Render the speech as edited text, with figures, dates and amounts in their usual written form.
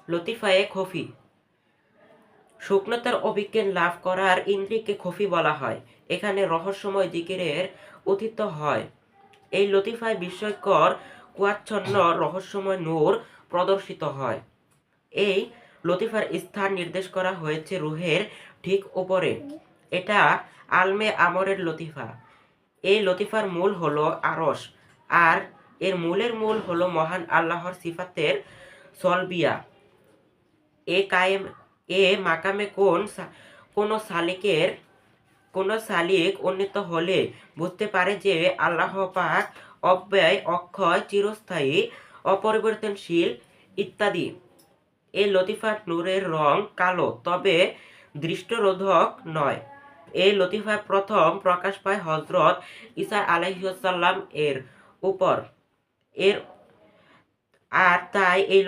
লতিফায়ে খফি। শুকনতার অভিজ্ঞান লাভ করার ইন্দ্রিয়কে খফি বলা হয়। এখানে রহস্যময় জিকিরের অতীত হয়। এই লতিফায় বিস্ময়কর কুয়াচ্ছন্ন রহস্যময় নূর প্রদর্শিত হয়। এই লতিফার স্থান নির্দেশ করা হয়েছে রুহের ঠিক উপরে। এটা আলমে আমরের লতিফা। এই লতিফার মূল হলো আরশ, আর এর মূল হলো মহান আল্লাহর সিফাতের সলবিয়া। এ কায়েম এ মাকামে কোনো সালিক উন্নীত হলে বুঝতে পারে যে আল্লাহ পাক অব্যয়, অক্ষয়, চিরস্থায়ী, অপরিবর্তনশীল ইত্যাদি। এই লতিফার নূরের রং কালো, তবে দৃষ্টিরোধক নয়। এই লতিফা প্রথম প্রকাশ পায় হযরত ঈসা আলাইহিসসালাম এর উপর। এর আর তাই এই